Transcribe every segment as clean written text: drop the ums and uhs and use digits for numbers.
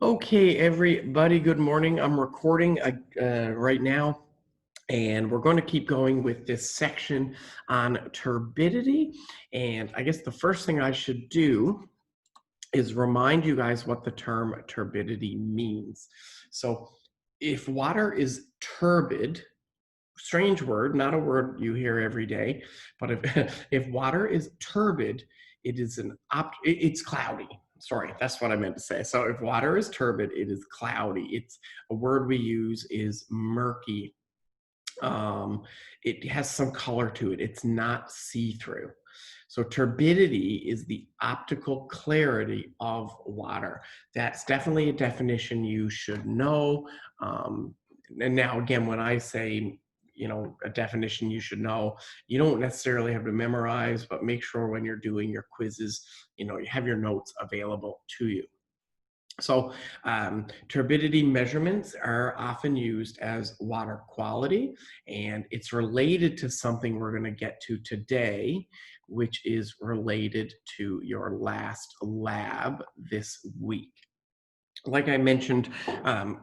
Okay, everybody, good morning. I'm recording right now, and we're going to keep going with this section on turbidity. And I guess the first thing I should do is remind you guys what the term turbidity means. So if water is turbid, strange word, not a word you hear every day, but if if water is turbid, it's cloudy. Sorry, that's what I meant to say. So if water is turbid, it is cloudy. It's a word we use is murky. It has some color to it. It's not see-through. So turbidity is the optical clarity of water. That's definitely a definition you should know. And now again, when I say, a definition you should know, you don't necessarily have to memorize, but make sure when you're doing your quizzes, you have your notes available to you. So turbidity measurements are often used as water quality, and it's related to something we're going to get to today, which is related to your last lab this week. Like I mentioned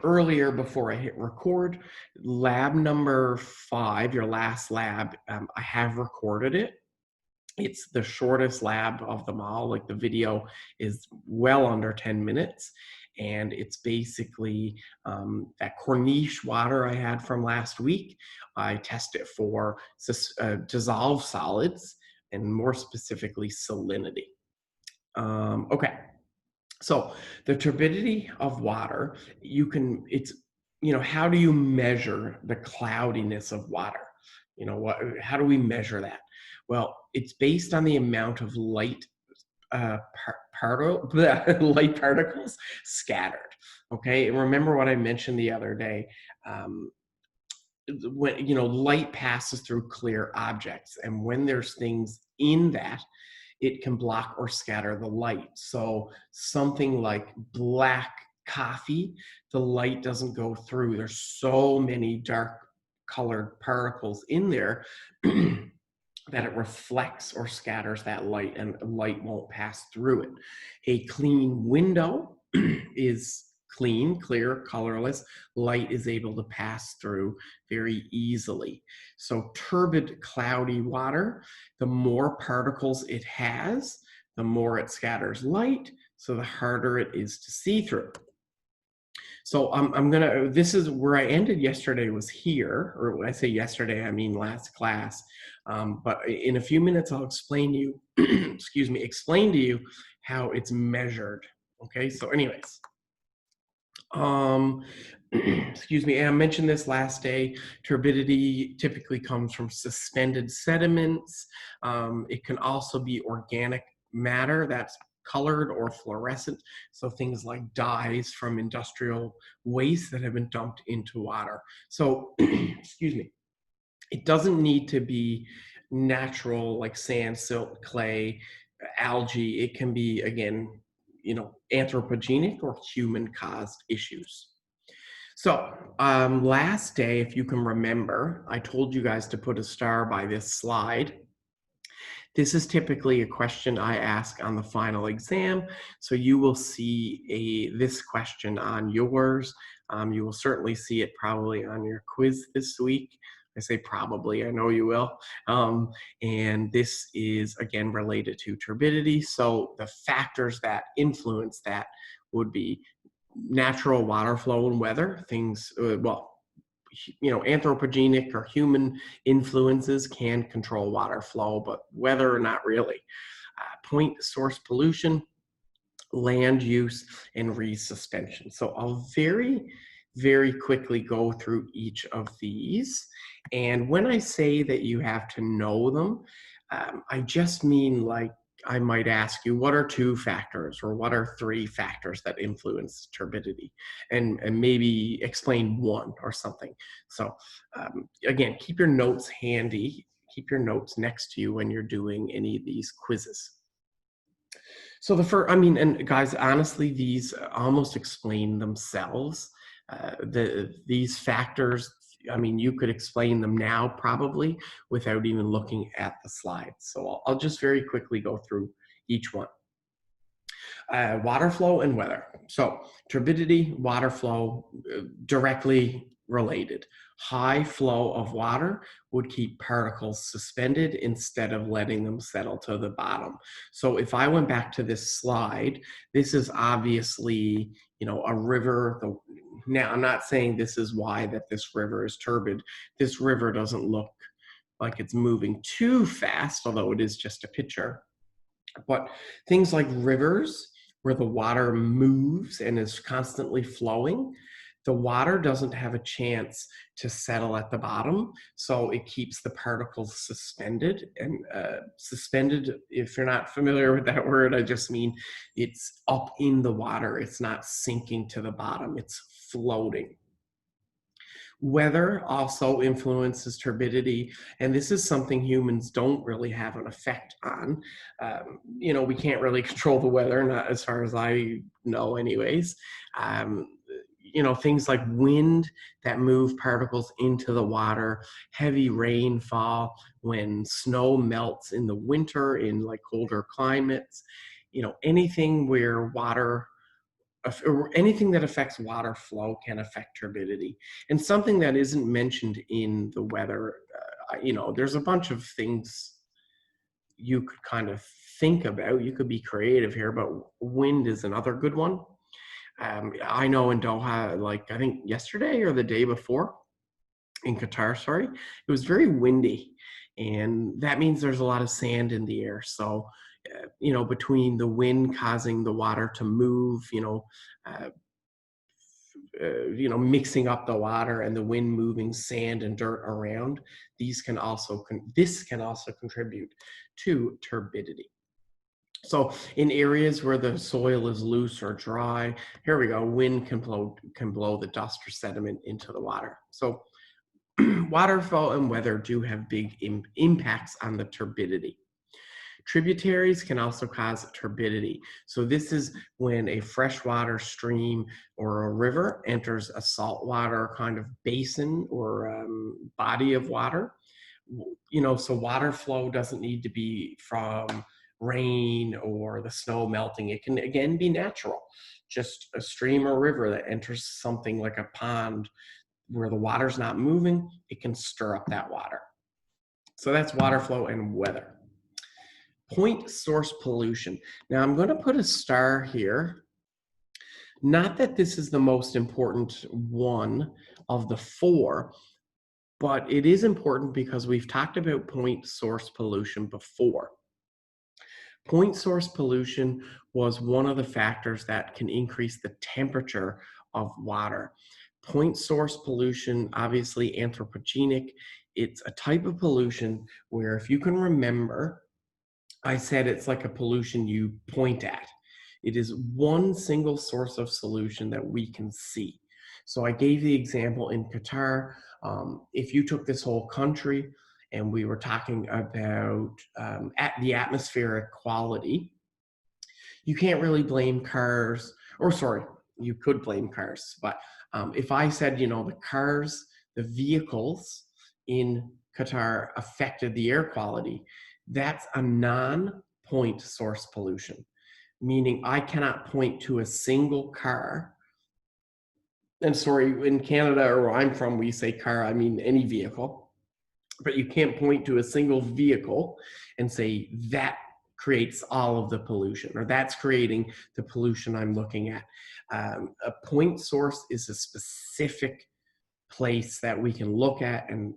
earlier before I hit record, lab number 5, your last lab, I have recorded it. It's the shortest lab of them all. Like the video is well under 10 minutes. And it's basically that Corniche water I had from last week. I test it for dissolved solids and more specifically salinity. Okay. So the turbidity of water, how do you measure the cloudiness of water? How do we measure that? Well, it's based on the amount of light light particles scattered. Okay, and remember what I mentioned the other day. When light passes through clear objects, and when there's things in that, it can block or scatter the light. So something like black coffee, the light doesn't go through. There's so many dark colored particles in there that it reflects or scatters that light, and light won't pass through it. A clean window is clean, clear, colorless. Light is able to pass through very easily. So turbid, cloudy water, the more particles it has, the more it scatters light, so the harder it is to see through. So this is where I ended yesterday, was here, or when I say yesterday, I mean last class. But in a few minutes, I'll explain to you, explain to you how it's measured. Okay, so anyways, excuse me, and I mentioned this last day, turbidity typically comes from suspended sediments. It can also be organic matter that's colored or fluorescent, so things like dyes from industrial waste that have been dumped into water. So, excuse me, it doesn't need to be natural like sand, silt, clay, algae. It can be, again, anthropogenic or human-caused issues. So last day, if you can remember, I told you guys to put a star by this slide. This is typically a question I ask on the final exam, so you will see this question on yours. You will certainly see it probably on your quiz this week. I say probably, I know you will. And this is, again, related to turbidity. So the factors that influence that would be natural water flow and weather, things, anthropogenic or human influences can control water flow, but weather, not really. Point source pollution, land use, and resuspension. So I'll very, very quickly go through each of these. And when I say that you have to know them, I just mean, like, I might ask you, what are 2 factors or what are 3 factors that influence turbidity? And maybe explain 1 or something. So again, keep your notes handy. Keep your notes next to you when you're doing any of these quizzes. So and guys, honestly, these almost explain themselves. These factors, you could explain them now probably without even looking at the slides. So I'll just very quickly go through each one. Water flow and weather. So turbidity, water flow, directly related. High flow of water would keep particles suspended instead of letting them settle to the bottom. So if I went back to this slide, this is obviously, a river. Now, I'm not saying this is why that this river is turbid. This river doesn't look like it's moving too fast, although it is just a picture. But things like rivers, where the water moves and is constantly flowing, the water doesn't have a chance to settle at the bottom, so it keeps the particles suspended. And suspended, if you're not familiar with that word, I just mean it's up in the water. It's not sinking to the bottom, it's floating. Weather also influences turbidity, and this is something humans don't really have an effect on. We can't really control the weather, not as far as I know, anyways. Things like wind that move particles into the water, heavy rainfall, when snow melts in the winter in like colder climates, anything where water or anything that affects water flow can affect turbidity. And something that isn't mentioned in the weather, there's a bunch of things you could kind of think about. You could be creative here, but wind is another good one. I know in Doha, like I think yesterday or the day before, in Qatar, sorry, it was very windy. And that means there's a lot of sand in the air. So, between the wind causing the water to move, uh, mixing up the water and the wind moving sand and dirt around, this can also contribute to turbidity. So in areas where the soil is loose or dry, here we go, wind can blow the dust or sediment into the water. So water flow and weather do have big impacts on the turbidity. Tributaries can also cause turbidity. So this is when a freshwater stream or a river enters a saltwater kind of basin or body of water. So water flow doesn't need to be from rain or the snow melting. It can, again, be natural. Just a stream or river that enters something like a pond where the water's not moving, it can stir up that water. So that's water flow and weather. Point source pollution. Now I'm going to put a star here. Not that this is the most important one of the four, but it is important because we've talked about point source pollution before. Point source pollution was one of the factors that can increase the temperature of water. Point source pollution, obviously anthropogenic, it's a type of pollution where, if you can remember, I said it's like a pollution you point at. It is one single source of solution that we can see. So I gave the example in Qatar. If you took this whole country and we were talking about at the atmospheric quality, you can't really blame cars, or sorry, you could blame cars. But if I said, the cars, the vehicles in Qatar affected the air quality, that's a non-point source pollution, meaning I cannot point to a single car. And sorry, in Canada, or where I'm from, we say car, I mean any vehicle, but you can't point to a single vehicle and say that creates all of the pollution, or that's creating the pollution I'm looking at. A point source is a specific place that we can look at and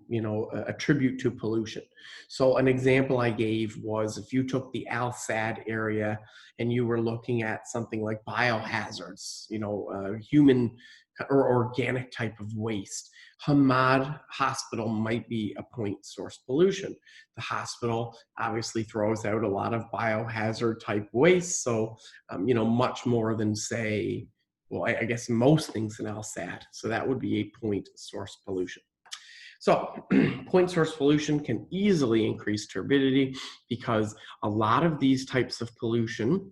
attribute to pollution. So an example I gave was, if you took the Al Sadd area and you were looking at something like biohazards, human or organic type of waste, Hamad Hospital might be a point source pollution. The hospital obviously throws out a lot of biohazard type waste, so much more than, say, well, I guess most things in Al Sadd. So that would be a point source pollution. So point source pollution can easily increase turbidity because a lot of these types of pollution,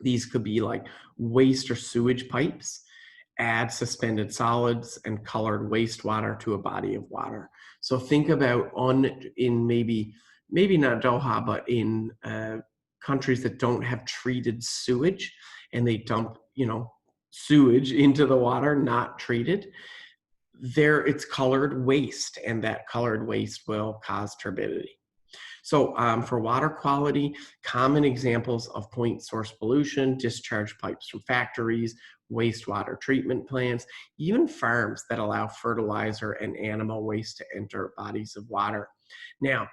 these could be like waste or sewage pipes, add suspended solids and colored wastewater to a body of water. So think about in maybe not Doha, but in countries that don't have treated sewage, and they dump, sewage into the water, not treated, there it's colored waste, and that colored waste will cause turbidity. So for water quality, common examples of point source pollution, discharge pipes from factories, wastewater treatment plants, even farms that allow fertilizer and animal waste to enter bodies of water. Now,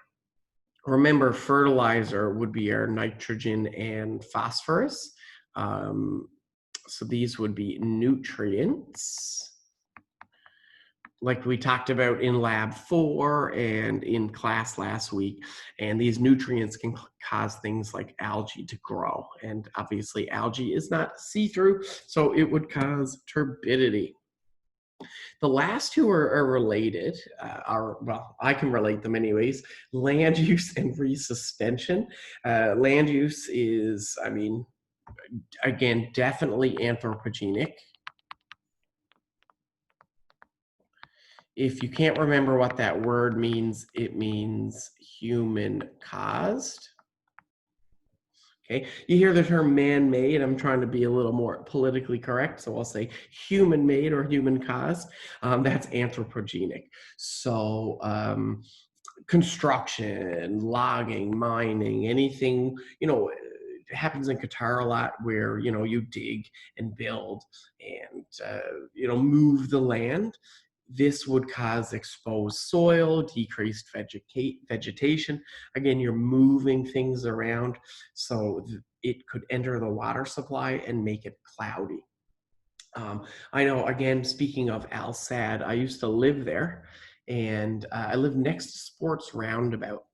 remember, fertilizer would be our nitrogen and phosphorus. Um, so these would be nutrients, like we talked about in lab 4 and in class last week. And these nutrients can cause things like algae to grow. And obviously algae is not see-through, so it would cause turbidity. The last two are related, well, I can relate them anyways: land use and resuspension. Land use is, I mean, again, definitely anthropogenic. If you can't remember what that word means, it means human caused. Okay, you hear the term man-made. I'm trying to be a little more politically correct, so I'll say human-made or human caused. That's anthropogenic. So construction, logging, mining, anything, you know, it happens in Qatar a lot where, you know, you dig and build and, you know, move the land. This would cause exposed soil, decreased vegetation. Again, you're moving things around, so it could enter the water supply and make it cloudy. I know, again, speaking of Al Sad, I used to live there, and I lived next to Sports Roundabout.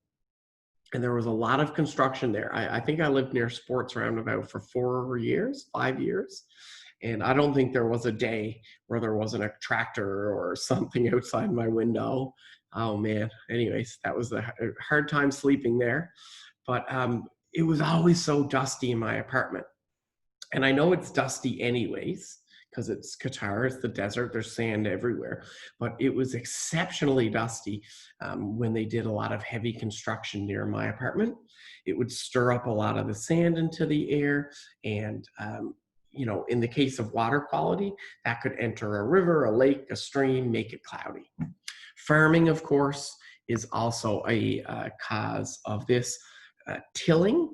And there was a lot of construction there. I think I lived near Sports Roundabout for 4 years, 5 years. And I don't think there was a day where there wasn't a tractor or something outside my window. Oh man. Anyways, that was a hard time sleeping there. But it was always so dusty in my apartment. And I know it's dusty anyways, because it's Qatar, it's the desert, there's sand everywhere. But it was exceptionally dusty when they did a lot of heavy construction near my apartment. It would stir up a lot of the sand into the air. And, you know, in the case of water quality, that could enter a river, a lake, a stream, make it cloudy. Farming, of course, is also a cause of this. Tilling,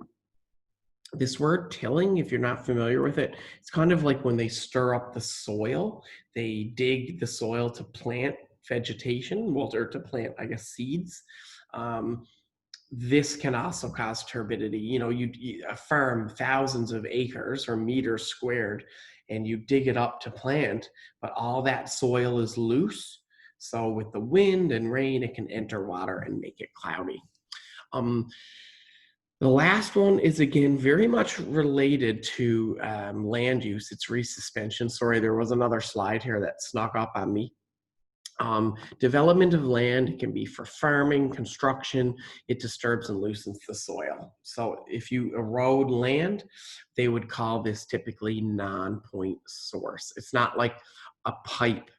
this word tilling, if you're not familiar with it, it's kind of like when they stir up the soil, they dig the soil to plant vegetation, well, or to plant, I guess, seeds. This can also cause turbidity. You know, you farm thousands of acres or meters squared, and you dig it up to plant, but all that soil is loose. So with the wind and rain, it can enter water and make it cloudy. The last one is, again, very much related to land use. It's resuspension. Sorry, there was another slide here that snuck up on me. Development of land can be for farming, construction. It disturbs and loosens the soil. So if you erode land, they would call this typically non-point source. It's not like a pipe,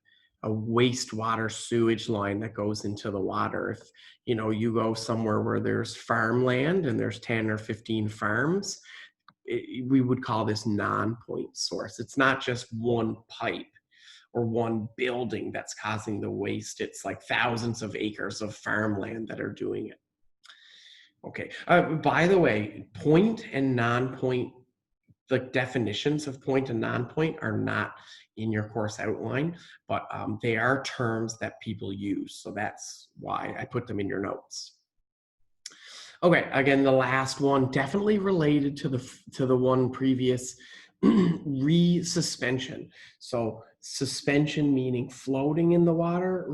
a wastewater sewage line that goes into the water. If, you know, you go somewhere where there's farmland and there's 10 or 15 farms, we would call this non-point source. It's not just one pipe or one building that's causing the waste. It's like thousands of acres of farmland that are doing it. Okay, by the way, point and non-point, the definitions of point and non-point are not in your course outline, but they are terms that people use. So that's why I put them in your notes. Okay, again, the last one, definitely related to the one previous, resuspension. So suspension meaning floating in the water,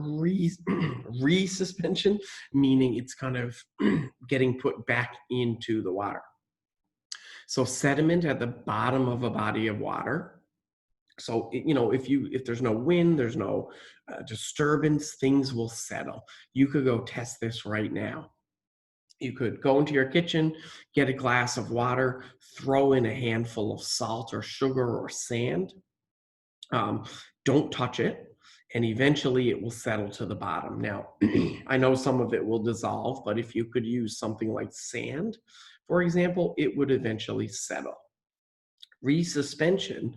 resuspension meaning it's kind of getting put back into the water. So sediment at the bottom of a body of water. So, you know, if there's no wind, there's no disturbance, things will settle. You could go test this right now. You could go into your kitchen, get a glass of water, throw in a handful of salt or sugar or sand. Don't touch it, and eventually it will settle to the bottom. Now, I know some of it will dissolve, but if you could use something like sand, for example, it would eventually settle. Resuspension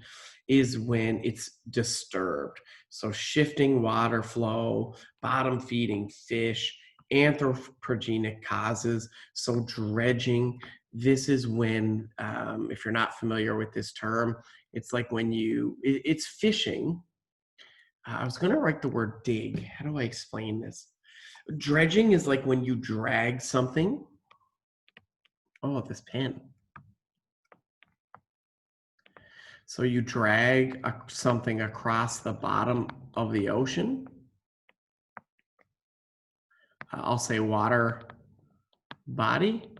is when it's disturbed. So shifting water flow, bottom feeding fish, anthropogenic causes, so dredging. This is when, if you're not familiar with this term, it's like when it's fishing. I was gonna write the word dig. How do I explain this? Dredging is like when you drag something. Oh, this pen. So you drag something across the bottom of the ocean. I'll say water body.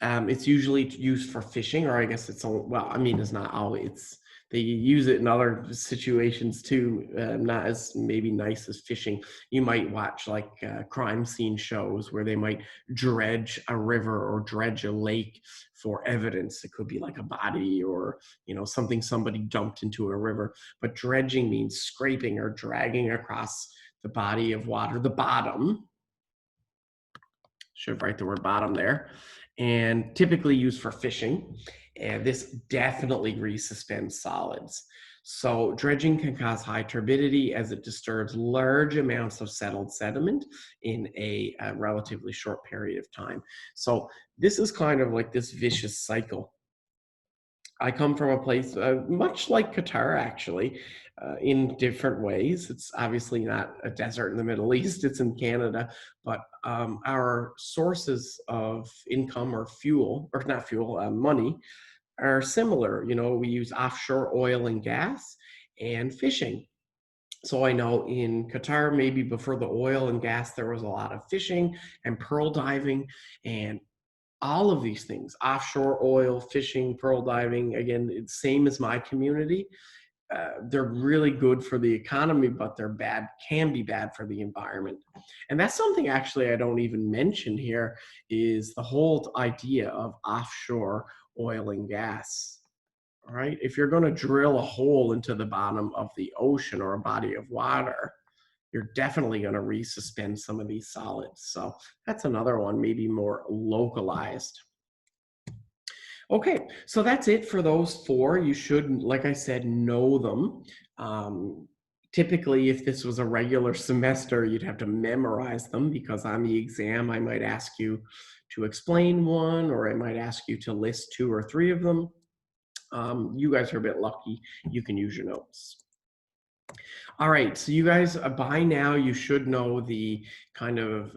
It's usually used for fishing, or I guess it's well, I mean, it's not always. They use it in other situations too, not as maybe nice as fishing. You might watch like crime scene shows where they might dredge a river or dredge a lake for evidence. It could be like a body or something somebody dumped into a river. But dredging means scraping or dragging across the body of water, the bottom. Should write the word bottom there, and typically used for fishing. And this definitely resuspends solids. So dredging can cause high turbidity as it disturbs large amounts of settled sediment in a relatively short period of time. So this is kind of like this vicious cycle. I come from a place much like Qatar, actually, in different ways. It's obviously not a desert in the Middle East, it's in Canada, but our sources of income or fuel, or not fuel, money, are similar. We use offshore oil and gas and fishing. So I know in Qatar, maybe before the oil and gas, there was a lot of fishing and pearl diving, and all of these things, offshore oil, fishing, pearl diving, again, it's same as my community. They're really good for the economy, but they're bad, can be bad for the environment. And that's something actually I don't even mention here, is the whole idea of offshore oil and gas. All right. If you're going to drill a hole into the bottom of the ocean or a body of water, you're definitely going to resuspend some of these solids. So that's another one, maybe more localized. Okay, so that's it for those four. You should, like I said, know them. Typically, if this was a regular semester, you'd have to memorize them, because on the exam, I might ask you to explain one, or I might ask you to list 2 or 3 of them. You guys are a bit lucky. You can use your notes. All right, so you guys, by now, you should know the kind of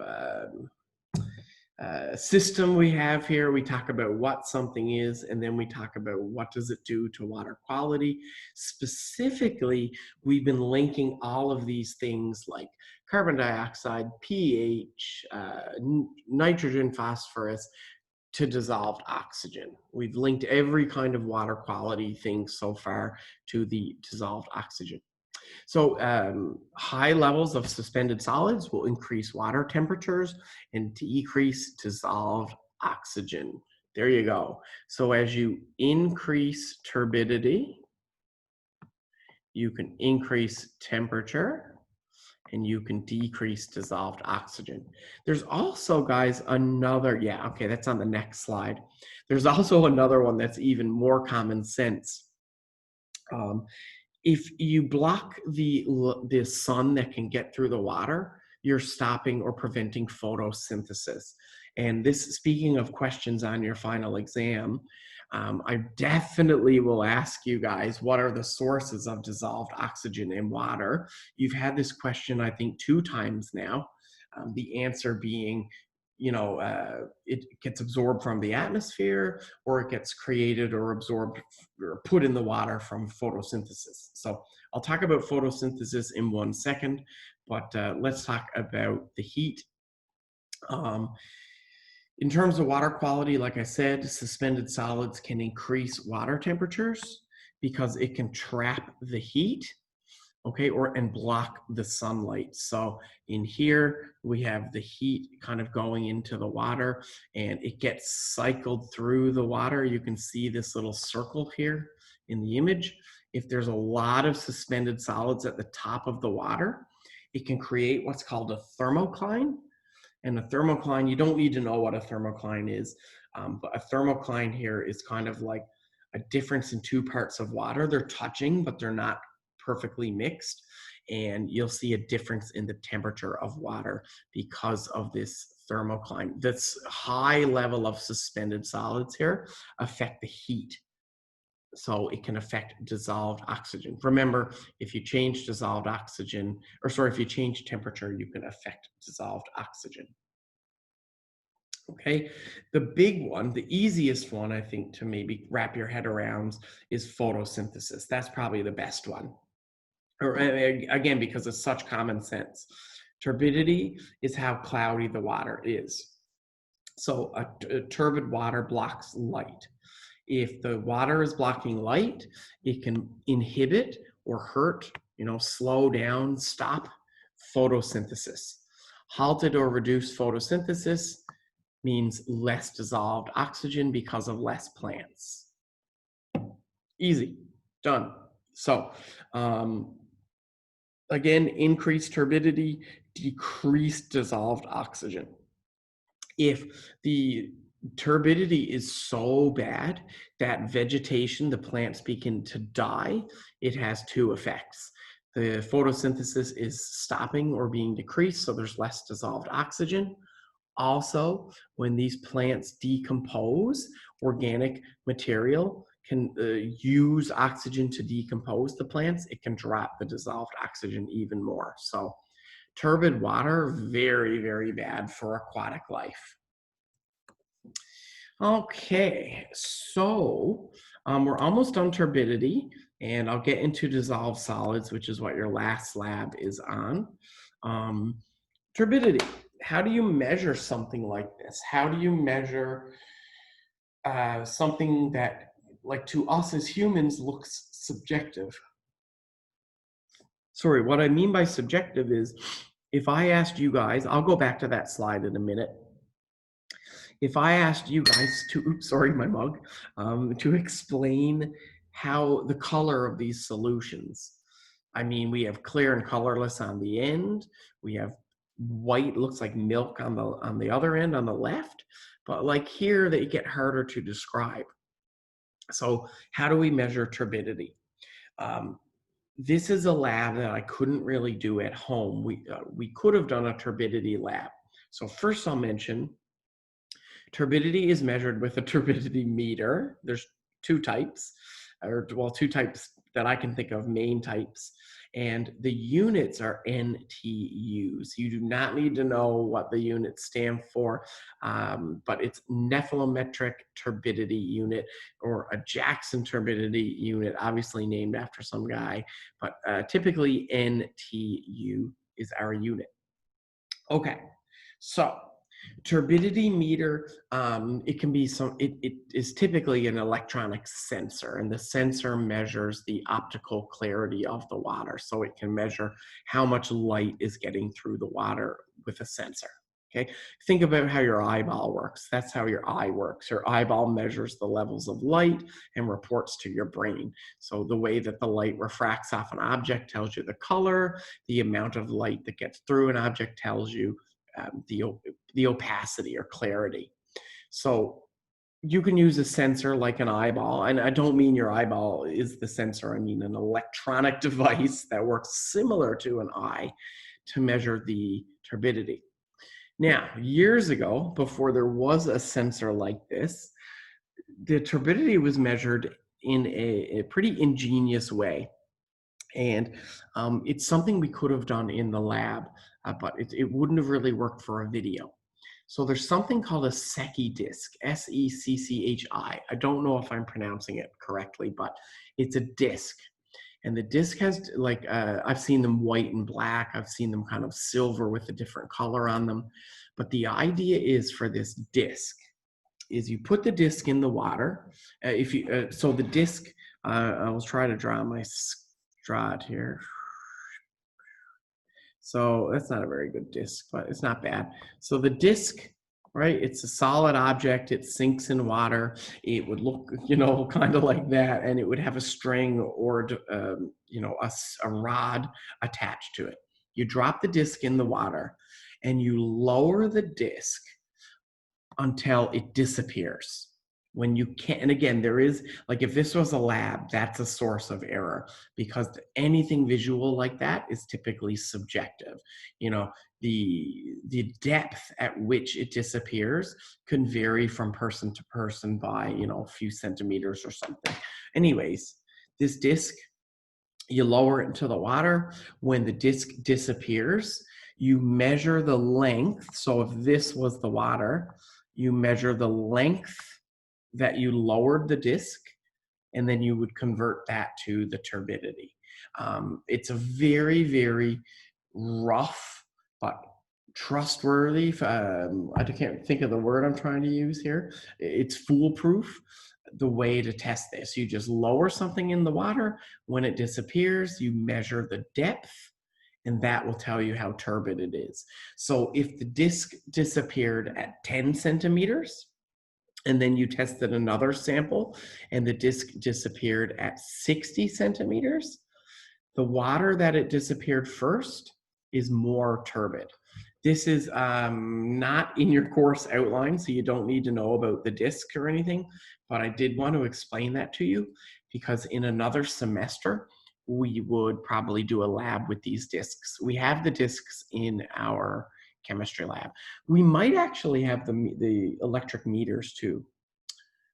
system we have here. We talk about what something is, and then we talk about what does it do to water quality. Specifically, we've been linking all of these things like carbon dioxide, pH, nitrogen, phosphorus, to dissolved oxygen. We've linked every kind of water quality thing so far to the dissolved oxygen. So high levels of suspended solids will increase water temperatures and decrease dissolved oxygen. There you go. So as you increase turbidity, you can increase temperature and you can decrease dissolved oxygen. There's also, guys, another, yeah, okay, that's on the next slide. There's also another one that's even more common sense. If you block the sun that can get through the water, you're stopping or preventing photosynthesis. And this, speaking of questions on your final exam, I definitely will ask you guys, what are the sources of dissolved oxygen in water? You've had this question, I think, 2 times now. The answer being, it gets absorbed from the atmosphere, or it gets created or absorbed or put in the water from photosynthesis. So I'll talk about photosynthesis in 1 second, but let's talk about the heat. In terms of water quality, like I said, suspended solids can increase water temperatures because it can trap the heat, okay, and block the sunlight. So in here, we have the heat kind of going into the water, and it gets cycled through the water. You can see this little circle here in the image. If there's a lot of suspended solids at the top of the water, it can create what's called a thermocline. And a thermocline, you don't need to know what a thermocline is, but a thermocline here is kind of like a difference in two parts of water. They're touching, but they're not perfectly mixed. And you'll see a difference in the temperature of water because of this thermocline. This high level of suspended solids here affect the heat. So it can affect dissolved oxygen. Remember, if you change dissolved oxygen, or sorry, if you change temperature, you can affect dissolved oxygen. Okay, the big one, the easiest one, I think, to maybe wrap your head around is photosynthesis. That's probably the best one. Or again, because it's such common sense. Turbidity is how cloudy the water is. So a turbid water blocks light. If the water is blocking light, it can inhibit or hurt, slow down, stop photosynthesis. Halted or reduced photosynthesis means less dissolved oxygen because of less plants. Easy, done. So again, increased turbidity, decreased dissolved oxygen. If the turbidity is so bad that vegetation, the plants begin to die, it has two effects. The photosynthesis is stopping or being decreased, so there's less dissolved oxygen. Also, when these plants decompose, organic material can use oxygen to decompose the plants. It can drop the dissolved oxygen even more. So turbid water, very, very bad for aquatic life. Okay, so we're almost on turbidity, and I'll get into dissolved solids, which is what your last lab is on. Turbidity. How do you measure something like this? How do you measure something that, like, to us as humans, looks subjective? Sorry, what I mean by subjective is, if I asked you guys, I'll go back to that slide in a minute. If I asked you guys to, oops, sorry, my mug, to explain how the color of these solutions, I mean, we have clear and colorless on the end. We have white, looks like milk on the other end on the left, but like here they get harder to describe. So how do we measure turbidity? This is a lab that I couldn't really do at home. We could have done a turbidity lab. So first I'll mention turbidity is measured with a turbidity meter. There's two types, or well, two types that I can think of, main types. And the units are NTUs. You do not need to know what the units stand for, but it's nephelometric turbidity unit, or a Jackson turbidity unit, obviously named after some guy, but typically NTU is our unit. Okay, so turbidity meter, it can be it is typically an electronic sensor, and the sensor measures the optical clarity of the water. So it can measure how much light is getting through the water with a sensor. Okay, think about how your eyeball works. That's how your eye works. Your eyeball measures the levels of light and reports to your brain. So the way that the light refracts off an object tells you the color, the amount of light that gets through an object tells you the opacity or clarity. So you can use a sensor like an eyeball, and I don't mean your eyeball is the sensor, I mean an electronic device that works similar to an eye to measure the turbidity. Now, years ago, before there was a sensor like this, the turbidity was measured in a pretty ingenious way. And it's something we could have done in the lab, but it wouldn't have really worked for a video. So there's something called a Secchi disc, S-E-C-C-H-I. I don't know if I'm pronouncing it correctly, but it's a disc. And the disc has, like, I've seen them white and black. I've seen them kind of silver with a different color on them. But the idea is, for this disc, is you put the disc in the water. So the disc, I'll try to draw my strad here. So that's not a very good disc, but it's not bad. So the disc, right, it's a solid object. It sinks in water. It would look, kind of like that, and it would have a string or, a rod attached to it. You drop the disc in the water, and you lower the disc until it disappears. When you can't, and again, there is, like, if this was a lab, that's a source of error, because anything visual like that is typically subjective. You know, the depth at which it disappears can vary from person to person by, you know, a few centimeters or something. Anyways, this disc, you lower it into the water. When the disc disappears, you measure the length. So if this was the water, you measure the length that you lowered the disc, and then you would convert that to the turbidity. It's a very, very rough but trustworthy. I can't think of the word I'm trying to use here. It's foolproof. The way to test this, you just lower something in the water. When it disappears, you measure the depth, and that will tell you how turbid it is. So if the disc disappeared at 10 centimeters, and then you tested another sample and the disc disappeared at 60 centimeters, the water that it disappeared first is more turbid. This is not in your course outline, so you don't need to know about the disc or anything, but I did want to explain that to you because in another semester, we would probably do a lab with these discs. We have the discs in our chemistry lab. We might actually have the electric meters too.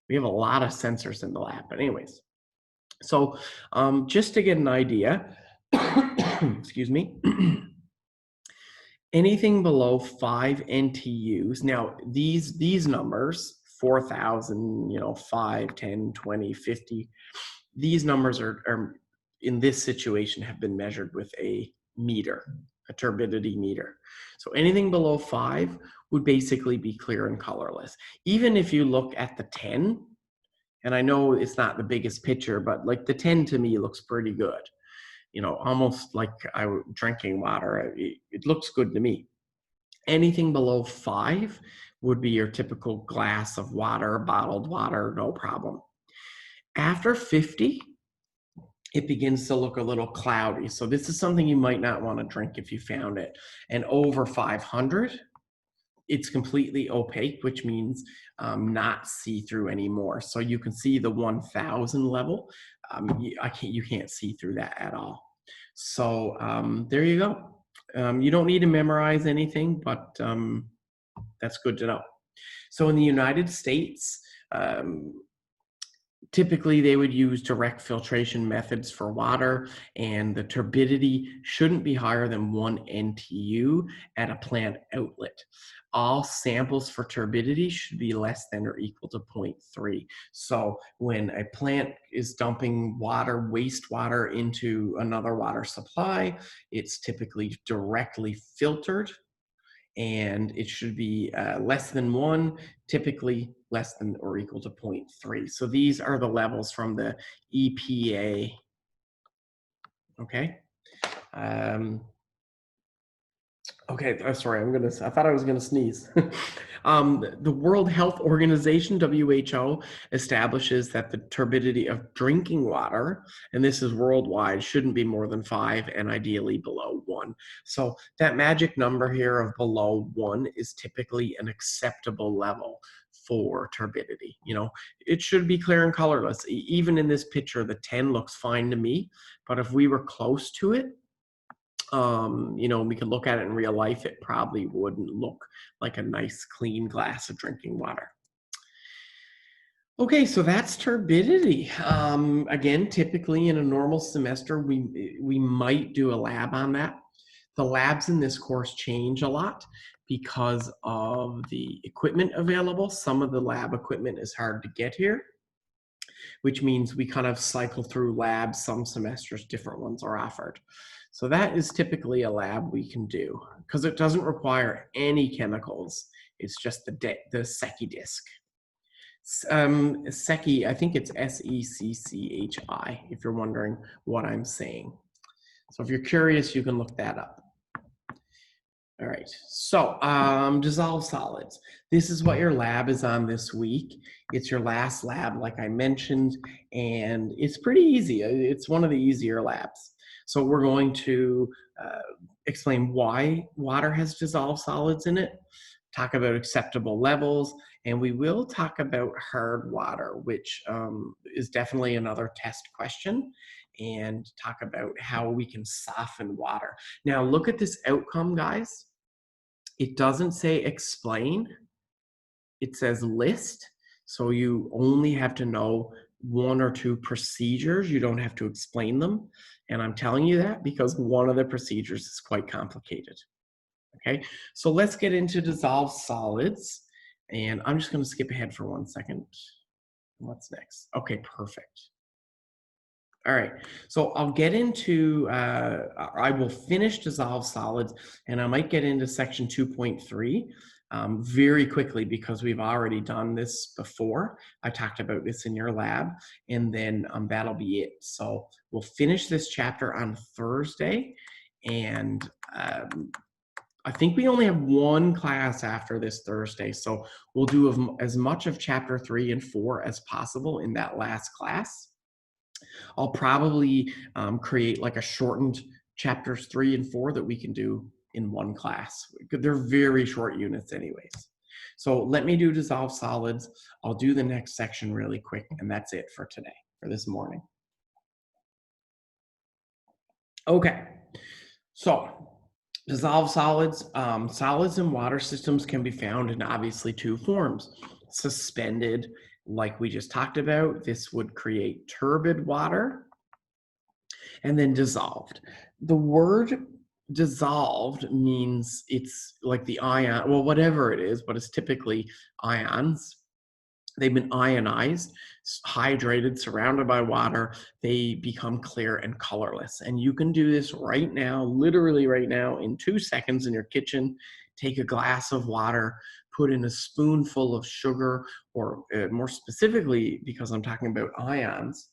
We have a lot of sensors in the lab, but anyways. So just to get an idea, excuse me, anything below 5 NTUs. Now these numbers, 4,000, you know, 5, 10, 20, 50, these numbers are in this situation have been measured with a meter, a turbidity meter. So anything below 5 would basically be clear and colorless. Even if you look at the 10, and I know it's not the biggest picture, but like the 10 to me looks pretty good. You know, almost like I was drinking water. It looks good to me. Anything below 5 would be your typical glass of water, bottled water, no problem. After 50, it begins to look a little cloudy. So this is something you might not want to drink if you found it. And over 500, it's completely opaque, which means not see-through anymore. So you can see the 1,000 level. You can't see through that at all. So there you go. You don't need to memorize anything, but that's good to know. So in the United States, typically they would use direct filtration methods for water, and the turbidity shouldn't be higher than 1 NTU at a plant outlet. All samples for turbidity should be less than or equal to 0.3. So when a plant is dumping water, wastewater into another water supply, it's typically directly filtered, and it should be less than 1, typically less than or equal to 0.3. So these are the levels from the EPA. Okay. Okay, sorry, I thought I was gonna sneeze. The World Health Organization, WHO, establishes that the turbidity of drinking water, and this is worldwide, shouldn't be more than 5 and ideally below 1. So that magic number here of below 1 is typically an acceptable level for turbidity. You know, it should be clear and colorless. Even in this picture, the 10 looks fine to me, but if we were close to it, you know, we could look at it in real life, it probably wouldn't look like a nice clean glass of drinking water. Okay, so that's turbidity. Again, typically in a normal semester, we might do a lab on that. The labs in this course change a lot because of the equipment available. Some of the lab equipment is hard to get here, which means we kind of cycle through labs. Some semesters, different ones are offered. So that is typically a lab we can do because it doesn't require any chemicals. It's just the Secchi disc. Secchi, I think it's SECCHI, if you're wondering what I'm saying. So if you're curious, you can look that up. All right, so dissolved solids. This is what your lab is on this week. It's your last lab, like I mentioned, and it's pretty easy. It's one of the easier labs. So we're going to explain why water has dissolved solids in it, talk about acceptable levels, and we will talk about hard water, which is definitely another test question, and talk about how we can soften water. Now, look at this outcome, guys. It doesn't say explain, it says list. So you only have to know one or two procedures. You don't have to explain them. And I'm telling you that because one of the procedures is quite complicated. Okay, so let's get into dissolved solids. And I'm just going to skip ahead for 1 second. What's next? Okay, perfect. All right, so I'll get into, I will finish dissolved solids, and I might get into section 2.3 very quickly because we've already done this before. I talked about this in your lab, and then that'll be it. So we'll finish this chapter on Thursday, and I think we only have one class after this Thursday, so we'll do as much of chapter 3 and 4 as possible in that last class. I'll probably create like a shortened chapters 3 and 4 that we can do in one class. They're very short units anyways. So let me do dissolved solids. I'll do the next section really quick, and that's it for today, for this morning. Okay, so dissolved solids. Solids in water systems can be found in obviously two forms. Suspended, like we just talked about, this would create turbid water, and then dissolved. The word dissolved means it's like the ion, well, whatever it is, but it's typically ions. They've been ionized, hydrated, surrounded by water. They become clear and colorless. And you can do this right now, literally right now, in 2 seconds in your kitchen. Take a glass of water, put in a spoonful of sugar, or more specifically, because I'm talking about ions,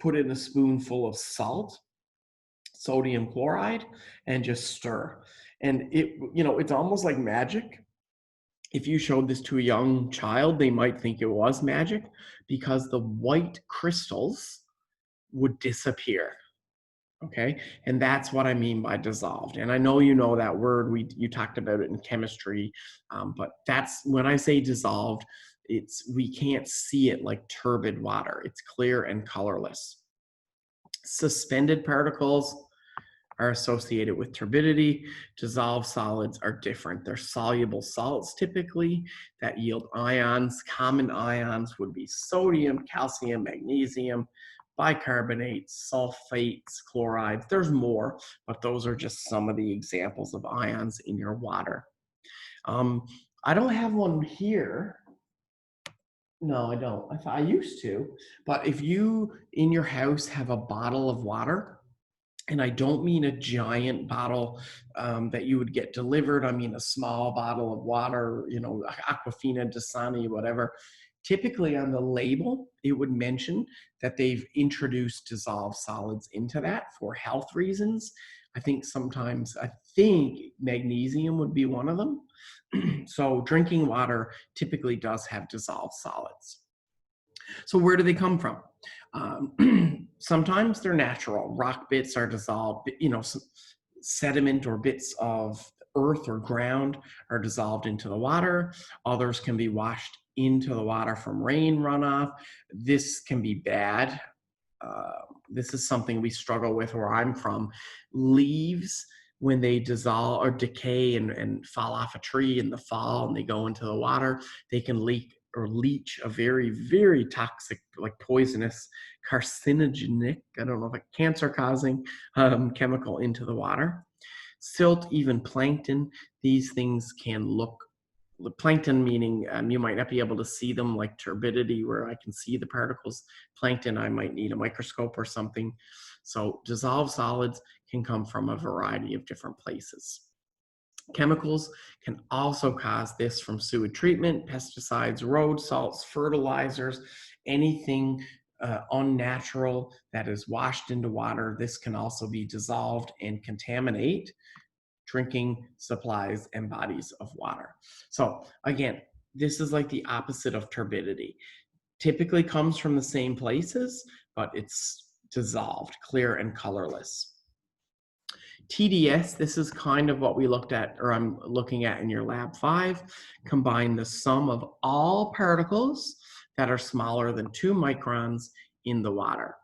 put in a spoonful of salt, sodium chloride, and just stir. And it's almost like magic. If you showed this to a young child, they might think it was magic because the white crystals would disappear. Okay, and that's what I mean by dissolved. And I know you know that word. You talked about it in chemistry, but that's when I say dissolved. We can't see it like turbid water. It's clear and colorless. Suspended particles are associated with turbidity. Dissolved solids are different. They're soluble salts typically that yield ions. Common ions would be sodium, calcium, magnesium, bicarbonates, sulfates, chlorides. There's more, but those are just some of the examples of ions in your water. I don't have one here. No, I don't. I used to, but if you in your house have a bottle of water, and I don't mean a giant bottle that you would get delivered. I mean a small bottle of water, Aquafina, Dasani, whatever. Typically on the label, it would mention that they've introduced dissolved solids into that for health reasons. I think magnesium would be one of them. So drinking water typically does have dissolved solids. So where do they come from? Sometimes they're natural. Rock bits are dissolved, sediment or bits of earth or ground are dissolved into the water. Others can be washed into the water from rain runoff. This can be bad. This is something we struggle with where I'm from. Leaves, when they dissolve or decay and fall off a tree in the fall and they go into the water, they can leak or leach a very, very toxic, like poisonous, carcinogenic, I don't know, like cancer-causing chemical into the water. Silt, even plankton, these things can look, plankton meaning you might not be able to see them, like turbidity where I can see the particles. Plankton, I might need a microscope or something. So dissolved solids can come from a variety of different places. Chemicals can also cause this from sewage treatment, pesticides, road salts, fertilizers, anything unnatural that is washed into water. This can also be dissolved and contaminate drinking supplies and bodies of water. So again, this is like the opposite of turbidity. Typically comes from the same places, but it's dissolved, clear and colorless. TDS, this is kind of what we looked at, or I'm looking at in your lab 5. Combine the sum of all particles that are smaller than 2 microns in the water.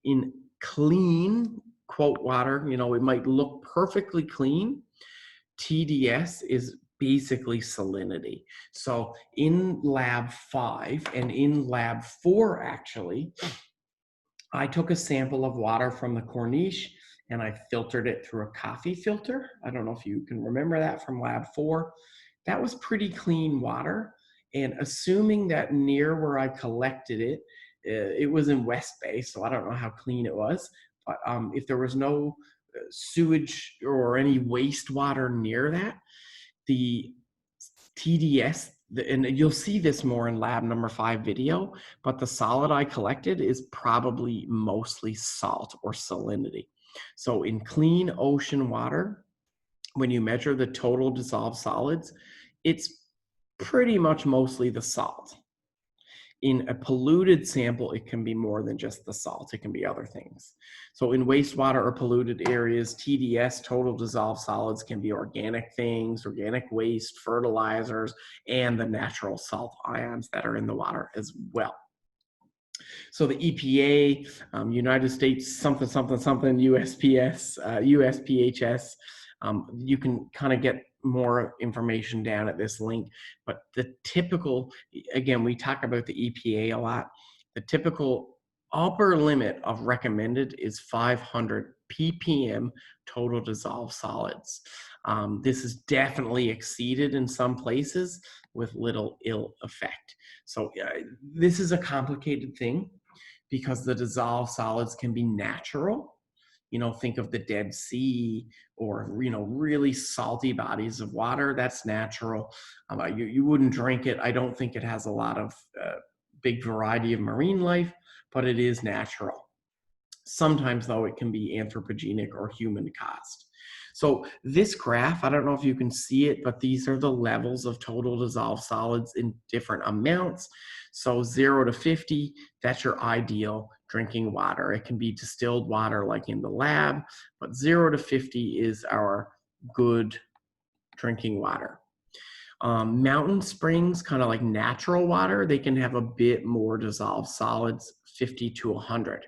In clean, quote, water, you know, it might look perfectly clean. TDS is basically salinity. So in lab 5 and in lab 4, actually, I took a sample of water from the Corniche and I filtered it through a coffee filter. I don't know if you can remember that from lab 4. That was pretty clean water. And assuming that near where I collected it, it was in West Bay, so I don't know how clean it was. But if there was no sewage or any wastewater near that, the TDS, and you'll see this more in lab number 5 video, but the solid I collected is probably mostly salt or salinity. So in clean ocean water, when you measure the total dissolved solids, it's pretty much mostly the salt. In a polluted sample, it can be more than just the salt. It can be other things. So in wastewater or polluted areas, TDS, total dissolved solids, can be organic things, organic waste, fertilizers, and the natural salt ions that are in the water as well. So the EPA, United States something, something, something, USPS, USPHS, you can kind of get more information down at this link. But the typical, again, we talk about the EPA a lot. The typical upper limit of recommended is 500 ppm total dissolved solids. This is definitely exceeded in some places with little ill effect. So this is a complicated thing because the dissolved solids can be natural. You know, think of the Dead Sea or, you know, really salty bodies of water. That's natural. You wouldn't drink it. I don't think it has a lot of big variety of marine life, but it is natural. Sometimes, though, it can be anthropogenic or human caused. So this graph, I don't know if you can see it, but these are the levels of total dissolved solids in different amounts. So 0 to 50, that's your ideal drinking water. It can be distilled water like in the lab, but 0 to 50 is our good drinking water. Mountain springs, kind of like natural water, they can have a bit more dissolved solids, 50 to 100.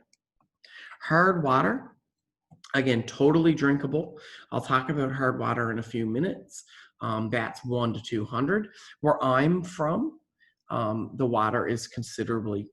Hard water, again, totally drinkable. I'll talk about hard water in a few minutes. That's 1 to 200. Where I'm from, the water is considerably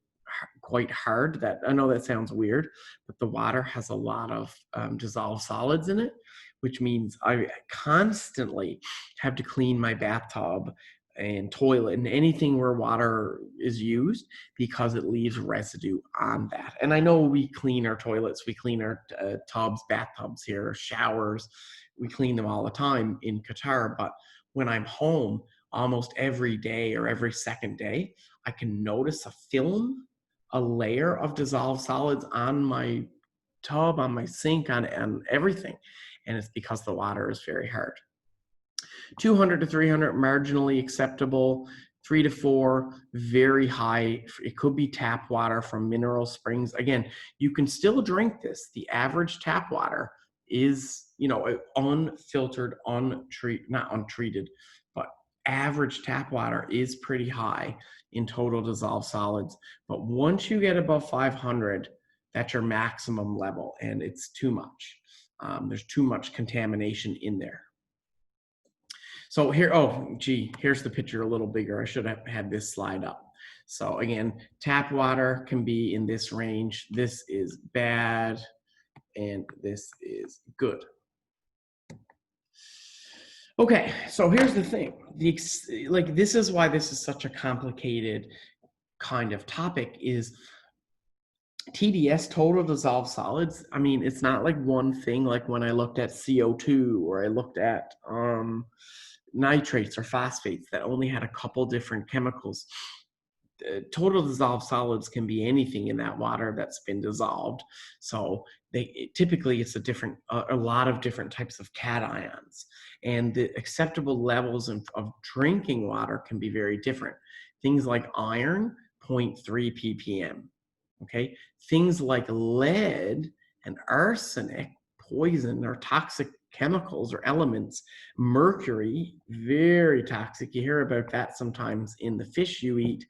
quite hard. That, I know that sounds weird, but the water has a lot of dissolved solids in it, which means I constantly have to clean my bathtub and toilet and anything where water is used because it leaves residue on that. And I know we clean our toilets, we clean our tubs, bathtubs here, showers, we clean them all the time in Qatar, but when I'm home almost every day or every second day, I can notice a film, a layer of dissolved solids on my tub, on my sink, on everything. And it's because the water is very hard. 200 to 300, marginally acceptable. 3 to 4, very high. It could be tap water from mineral springs. Again, you can still drink this. The average tap water is, you know, unfiltered, not untreated, but average tap water is pretty high in total dissolved solids. But once you get above 500, that's your maximum level, and it's too much. There's too much contamination in there. So here, oh, gee, here's the picture a little bigger. I should have had this slide up. So again, tap water can be in this range. This is bad, and this is good. Okay, so here's the thing. This is why this is such a complicated kind of topic is TDS, total dissolved solids. I mean, it's not like one thing, like when I looked at CO2 or I looked at nitrates or phosphates that only had a couple different chemicals. Total dissolved solids can be anything in that water that's been dissolved. So typically it's a lot of different types of cations, and the acceptable levels of drinking water can be very different. Things like iron, 0.3 ppm. Okay, things like lead and arsenic, poison or toxic chemicals or elements. Mercury, very toxic. You hear about that sometimes in the fish you eat.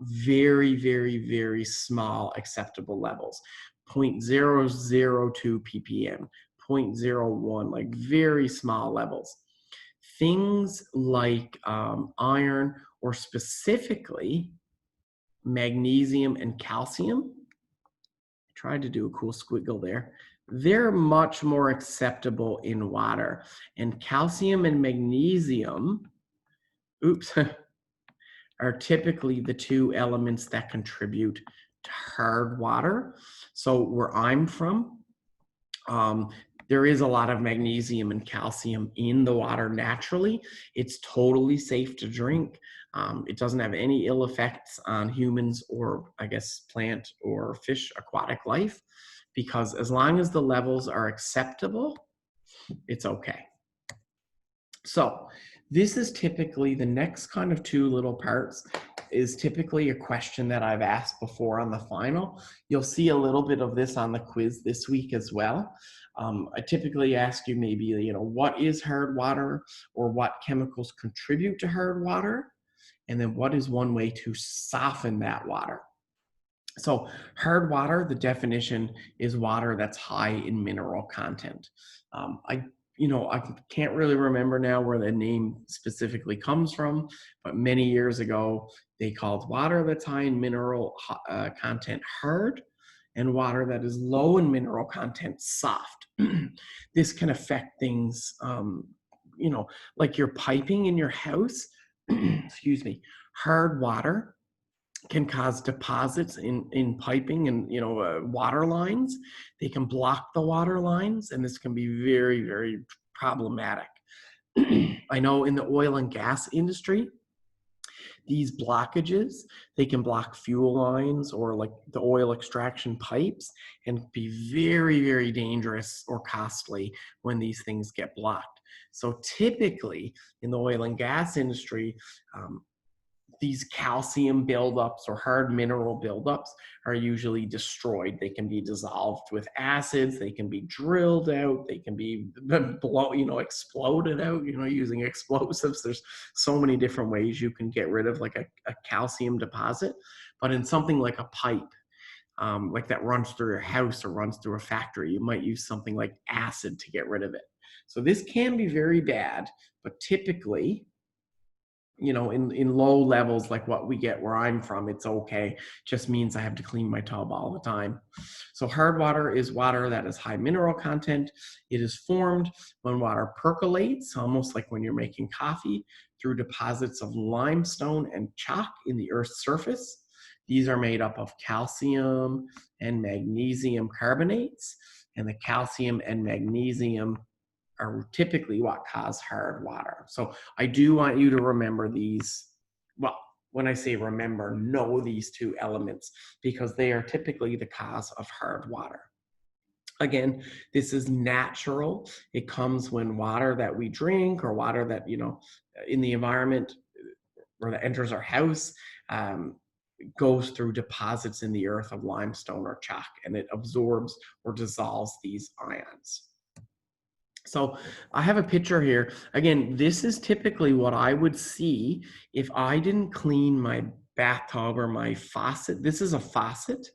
Very, very, very small acceptable levels. 0.002 ppm, 0.01, like very small levels. Things like iron, or specifically magnesium and calcium, I tried to do a cool squiggle there, they're much more acceptable in water. And calcium and magnesium, oops, are typically the two elements that contribute to hard water. So where I'm from, um, there is a lot of magnesium and calcium in the water naturally. It's totally safe to drink. It doesn't have any ill effects on humans, or I guess plant or fish aquatic life, because as long as the levels are acceptable, it's okay. So this is typically the next kind of two little parts is typically a question that I've asked before on the final. You'll see a little bit of this on the quiz this week as well. I typically ask you maybe, you know, what is hard water, or what chemicals contribute to hard water? And then what is one way to soften that water? So hard water, the definition is water that's high in mineral content. I can't really remember now where the name specifically comes from, but many years ago, they called water that's high in mineral content hard, and water that is low in mineral content soft. This can affect things, like your piping in your house. Excuse me. Hard water can cause deposits in piping and water lines. They can block the water lines, and this can be very, very problematic. I know in the oil and gas industry, these blockages, they can block fuel lines or like the oil extraction pipes, and be very, very dangerous or costly when these things get blocked. So typically in the oil and gas industry, these calcium buildups or hard mineral buildups are usually destroyed. They can be dissolved with acids, they can be drilled out, they can be exploded out, using explosives. There's so many different ways you can get rid of like a calcium deposit. But in something like a pipe, like that runs through your house or runs through a factory, you might use something like acid to get rid of it. So this can be very bad, but typically, in low levels like what we get where I'm from, it's okay. Just means I have to clean my tub all the time. So hard water is water that is high mineral content. It is formed when water percolates, almost like when you're making coffee, through deposits of limestone and chalk in the Earth's surface. These are made up of calcium and magnesium carbonates, and the calcium and magnesium are typically what cause hard water. So I do want you to remember these. Well, when I say remember, know these two elements, because they are typically the cause of hard water. Again, this is natural. It comes when water that we drink or water that, in the environment or that enters our house, goes through deposits in the earth of limestone or chalk, and it absorbs or dissolves these ions. So I have a picture here. Again, this is typically what I would see if I didn't clean my bathtub or my faucet. This is a faucet,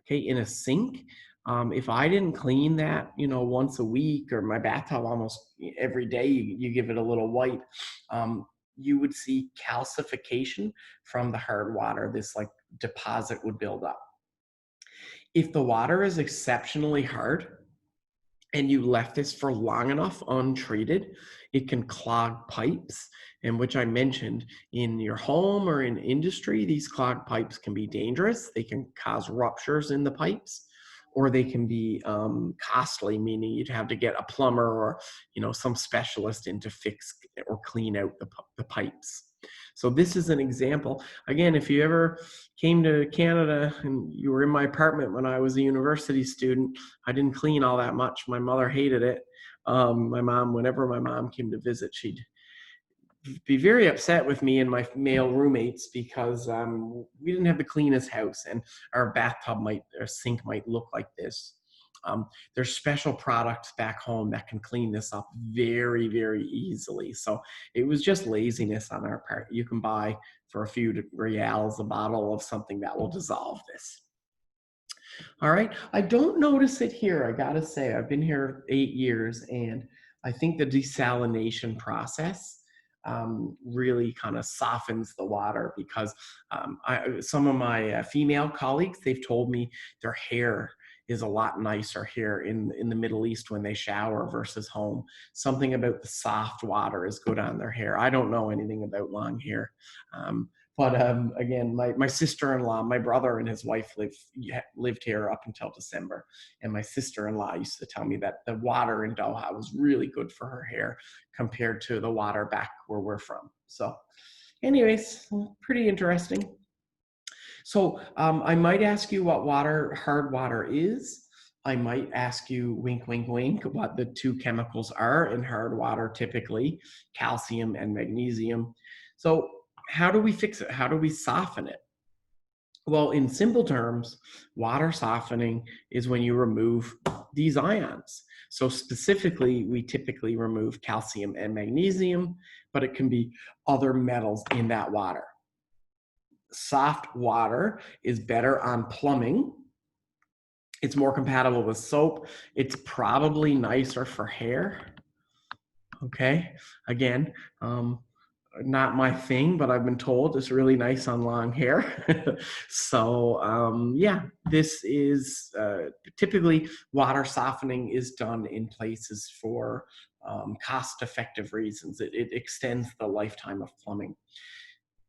okay, in a sink. If I didn't clean that, once a week, or my bathtub almost every day, you give it a little wipe, you would see calcification from the hard water. This like deposit would build up. If the water is exceptionally hard, and you left this for long enough untreated, it can clog pipes. And which I mentioned, in your home or in industry, these clogged pipes can be dangerous. They can cause ruptures in the pipes, or they can be costly, meaning you'd have to get a plumber or some specialist in to fix or clean out the pipes. So this is an example. Again, if you ever came to Canada and you were in my apartment when I was a university student, I didn't clean all that much. My mother hated it. Whenever my mom came to visit, she'd be very upset with me and my male roommates because we didn't have the cleanest house, and our bathtub or sink might look like this. There's special products back home that can clean this up very, very easily. So it was just laziness on our part. You can buy for a few reals a bottle of something that will dissolve this. All right. I don't notice it here. I got to say, I've been here 8 years, and I think the desalination process really kind of softens the water because some of my female colleagues, they've told me their hair is a lot nicer here in the Middle East when they shower versus home. Something about the soft water is good on their hair. I don't know anything about long hair. But again, my sister-in-law, my brother and his wife lived here up until December. And my sister-in-law used to tell me that the water in Doha was really good for her hair compared to the water back where we're from. So anyways, pretty interesting. So I might ask you what hard water is. I might ask you, wink, wink, wink, what the two chemicals are in hard water typically, calcium and magnesium. So how do we fix it? How do we soften it? Well, in simple terms, water softening is when you remove these ions. So specifically, we typically remove calcium and magnesium, but it can be other metals in that water. Soft water is better on plumbing. It's more compatible with soap. It's probably nicer for hair. Okay, again, not my thing, but I've been told it's really nice on long hair. So yeah, this is typically water softening is done in places for cost-effective reasons. It extends the lifetime of plumbing.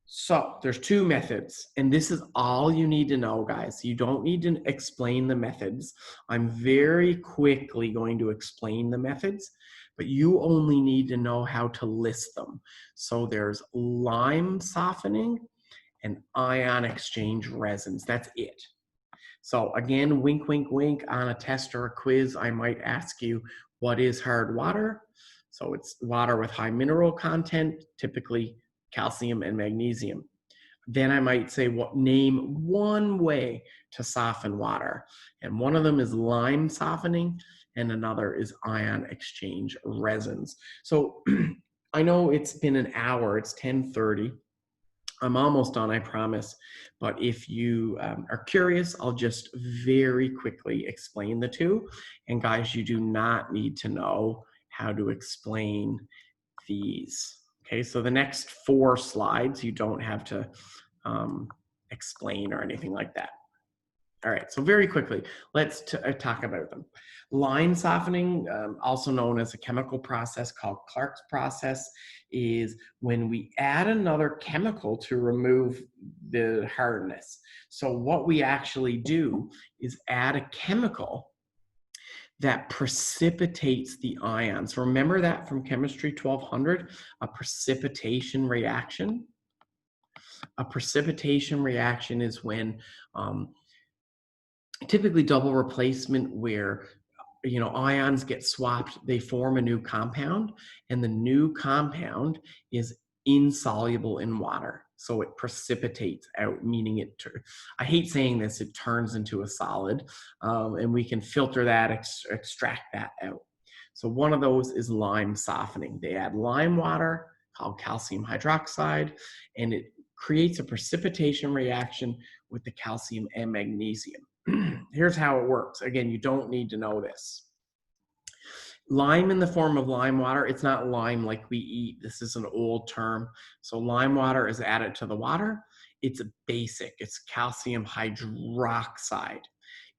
So there's two methods, and this is all you need to know, guys. You don't need to explain the methods. I'm very quickly going to explain the methods, but you only need to know how to list them. So there's lime softening and ion exchange resins. That's it. So again, wink, wink, wink, on a test or a quiz, I might ask you, what is hard water? So it's water with high mineral content, typically calcium and magnesium. Then I might say, name one way to soften water. And one of them is lime softening, and another is ion exchange resins. So I know it's been an hour, it's 10:30. I'm almost done, I promise. But if you are curious, I'll just very quickly explain the two. And guys, you do not need to know how to explain these. Okay, so the next 4 slides, you don't have to explain or anything like that. All right, so very quickly, let's talk about them. Lime softening, also known as a chemical process called Clark's process, is when we add another chemical to remove the hardness. So what we actually do is add a chemical that precipitates the ions. Remember that from Chemistry 1200, a precipitation reaction? A precipitation reaction is when typically double replacement where ions get swapped, they form a new compound, and the new compound is insoluble in water. So it precipitates out, meaning I hate saying this, it turns into a solid, and we can filter that, extract that out. So one of those is lime softening. They add lime water called calcium hydroxide, and it creates a precipitation reaction with the calcium and magnesium. Here's how it works. Again, you don't need to know this. Lime in the form of lime water, it's not lime like we eat. This is an old term. So lime water is added to the water. It's basic. It's calcium hydroxide.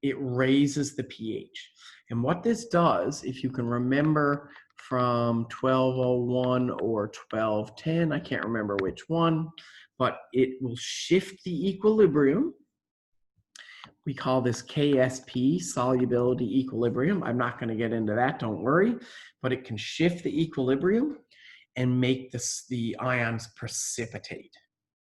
It raises the pH. And what this does, if you can remember from 1201 or 1210, I can't remember which one, but it will shift the equilibrium. We call this KSP, solubility equilibrium. I'm not going to get into that, don't worry, but it can shift the equilibrium and make the ions precipitate.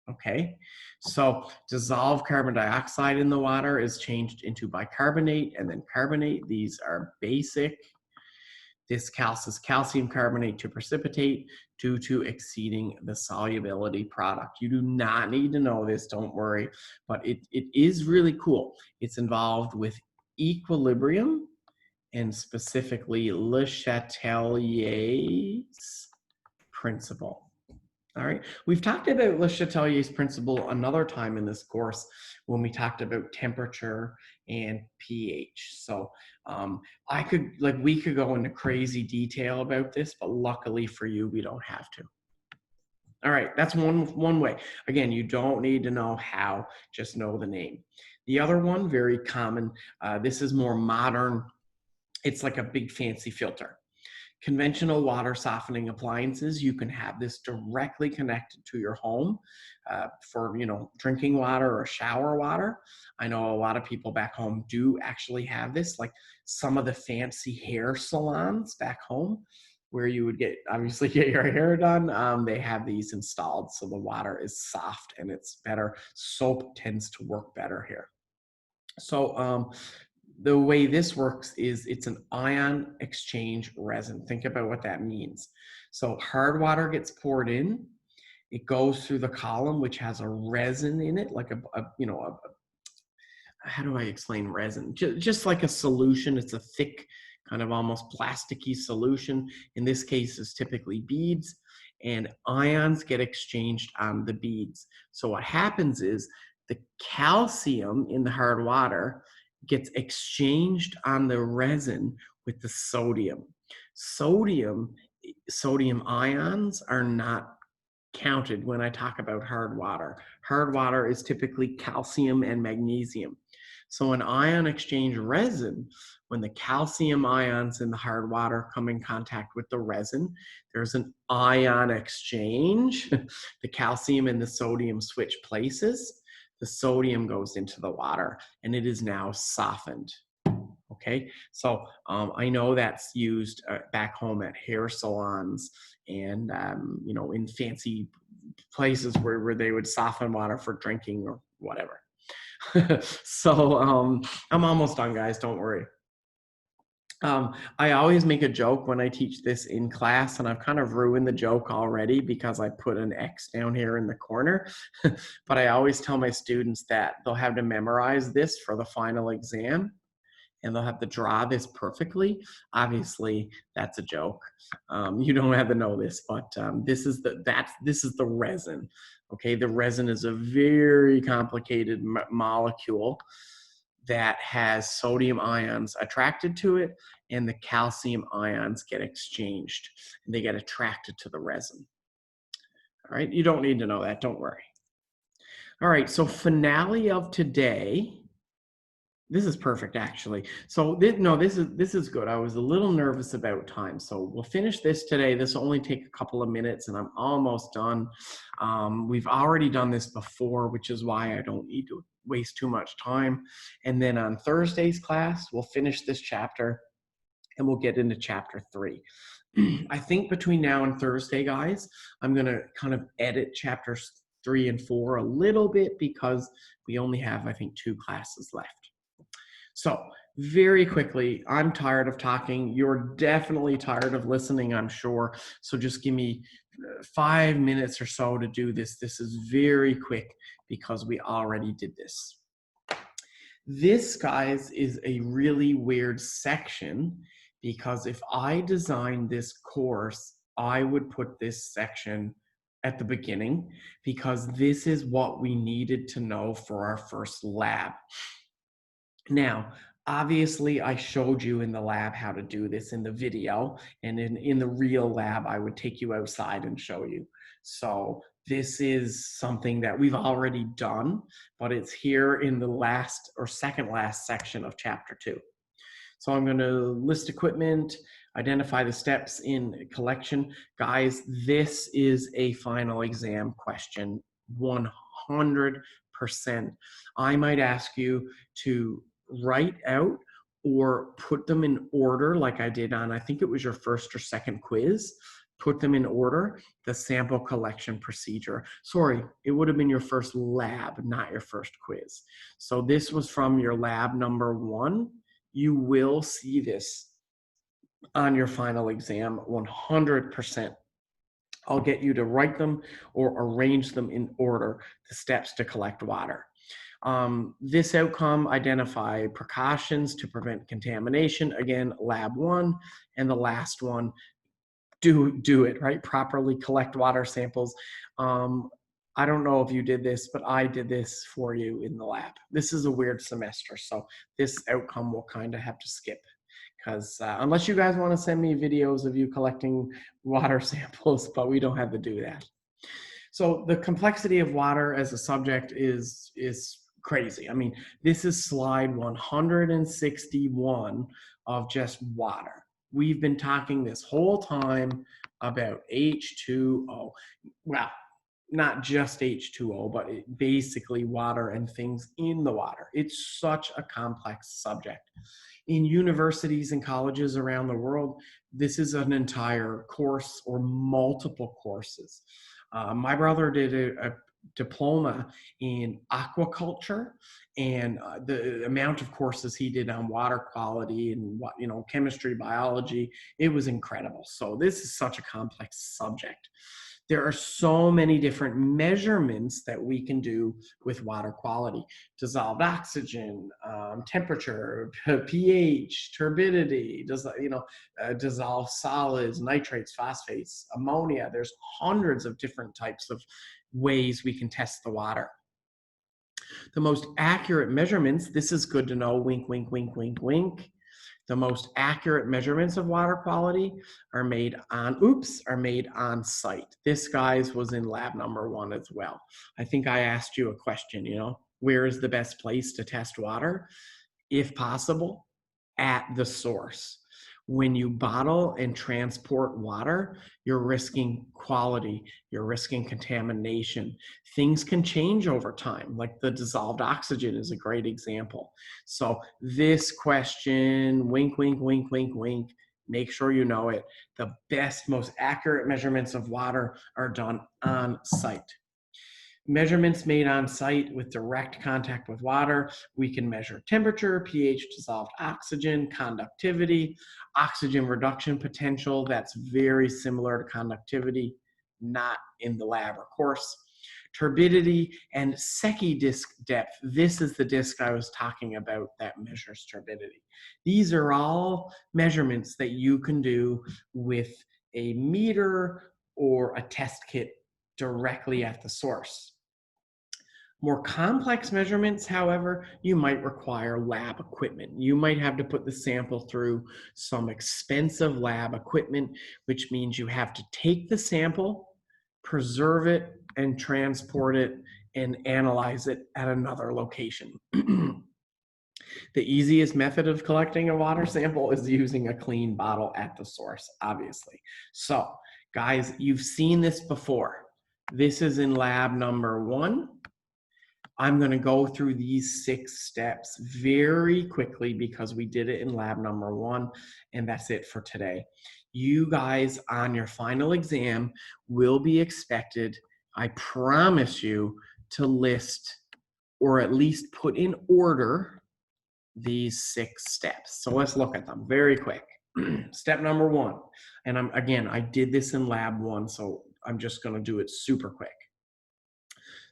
Okay, so dissolved carbon dioxide in the water is changed into bicarbonate and then carbonate. These are basic. This causes calcium carbonate to precipitate due to exceeding the solubility product. You do not need to know this, don't worry, but it is really cool. It's involved with equilibrium and specifically Le Chatelier's principle. All right, we've talked about Le Chatelier's principle another time in this course when we talked about temperature and pH. So we could go into crazy detail about this, but luckily for you, we don't have to. All right, that's one way. Again, you don't need to know how, just know the name. The other one, very common, this is more modern. It's like a big fancy filter. Conventional water softening appliances, you can have this directly connected to your home for drinking water or shower water. I know a lot of people back home do actually have this, like some of the fancy hair salons back home where you would obviously get your hair done. They have these installed so the water is soft and it's better. Soap tends to work better here. So the way this works is it's an ion exchange resin. Think about what that means. So hard water gets poured in. It goes through the column, which has a resin in it, like how do I explain resin? Just like a solution. It's a thick, kind of almost plasticky solution. In this case, it's typically beads, and ions get exchanged on the beads. So what happens is the calcium in the hard water gets exchanged on the resin with the sodium. Sodium ions are not counted when I talk about hard water. Hard water is typically calcium and magnesium. So an ion exchange resin, when the calcium ions in the hard water come in contact with the resin, there's an ion exchange. The calcium and the sodium switch places. The sodium goes into the water and it is now softened. Okay, so I know that's used back home at hair salons and in fancy places where they would soften water for drinking or whatever. So I'm almost done, guys, don't worry. I always make a joke when I teach this in class, and I've kind of ruined the joke already because I put an X down here in the corner. But I always tell my students that they'll have to memorize this for the final exam, and they'll have to draw this perfectly. Obviously, that's a joke. You don't have to know this, but this is the resin. Okay, the resin is a very complicated molecule that has sodium ions attracted to it, and the calcium ions get exchanged and they get attracted to the resin. All right, you don't need to know that, don't worry. All right, so finale of today. This is perfect, actually. So this is good. I was a little nervous about time, so we'll finish this today. This will only take a couple of minutes, and I'm almost done. We've already done this before, which is why I don't need to waste too much time. And then on Thursday's class, we'll finish this chapter, and we'll get into chapter 3. I think between now and Thursday, guys, I'm going to kind of edit chapters 3 and 4 a little bit because we only have, I think, 2 classes left. So very quickly, I'm tired of talking. You're definitely tired of listening, I'm sure. So just give me 5 minutes or so to do this. This is very quick because we already did this. This, guys, is a really weird section because if I designed this course, I would put this section at the beginning because this is what we needed to know for our first lab. Now, obviously, I showed you in the lab how to do this in the video, and in the real lab, I would take you outside and show you. So this is something that we've already done, but it's here in the last or second last section of chapter 2. So I'm going to list equipment, identify the steps in collection. Guys, this is a final exam question, 100%. I might ask you to write out or put them in order like I did on, I think it was your first or second quiz. Put them in order, the sample collection procedure. Sorry, it would have been your first lab, not your first quiz. So this was from your lab number 1. You will see this on your final exam, 100%. I'll get you to write them or arrange them in order, the steps to collect water. This outcome, identify precautions to prevent contamination. Again, lab 1. And the last one, do it, right? Properly collect water samples. I don't know if you did this, but I did this for you in the lab. This is a weird semester, so this outcome will kind of have to skip, because unless you guys want to send me videos of you collecting water samples, but we don't have to do that. So the complexity of water as a subject is crazy. I mean, this is slide 161 of just water. We've been talking this whole time about H2O. Well, not just H2O, but basically water and things in the water. It's such a complex subject. In universities and colleges around the world, this is an entire course or multiple courses. My brother did a diploma in aquaculture, and the amount of courses he did on water quality and chemistry, biology, it was incredible. So this is such a complex subject. There are so many different measurements that we can do with water quality: dissolved oxygen, temperature, pH, turbidity, dissolved solids, nitrates, phosphates, ammonia. There's hundreds of different types of ways we can test the water. The most accurate measurements, this is good to know, wink, wink, wink, wink, wink. The most accurate measurements of water quality are made on site. This, guys, was in lab number 1 as well. I think I asked you a question, where is the best place to test water? If possible, at the source. When you bottle and transport water, you're risking quality, you're risking contamination. Things can change over time, like the dissolved oxygen is a great example. So this question, wink, wink, wink, wink, wink, make sure you know it. The best, most accurate measurements of water are done on site. Measurements made on site with direct contact with water. We can measure temperature, pH, dissolved oxygen, conductivity, oxygen reduction potential. That's very similar to conductivity, not in the lab or course. Turbidity and Secchi disk depth. This is the disk I was talking about that measures turbidity. These are all measurements that you can do with a meter or a test kit directly at the source. More complex measurements, however, you might require lab equipment. You might have to put the sample through some expensive lab equipment, which means you have to take the sample, preserve it, and transport it and analyze it at another location. The easiest method of collecting a water sample is using a clean bottle at the source, obviously. So, guys, you've seen this before. This is in lab number 1. I'm going to go through these 6 steps very quickly because we did it in lab number 1, and that's it for today. You guys on your final exam will be expected, I promise you, to list or at least put in order these 6 steps. So let's look at them very quick. Step number 1, and I did this in lab 1, so I'm just going to do it super quick.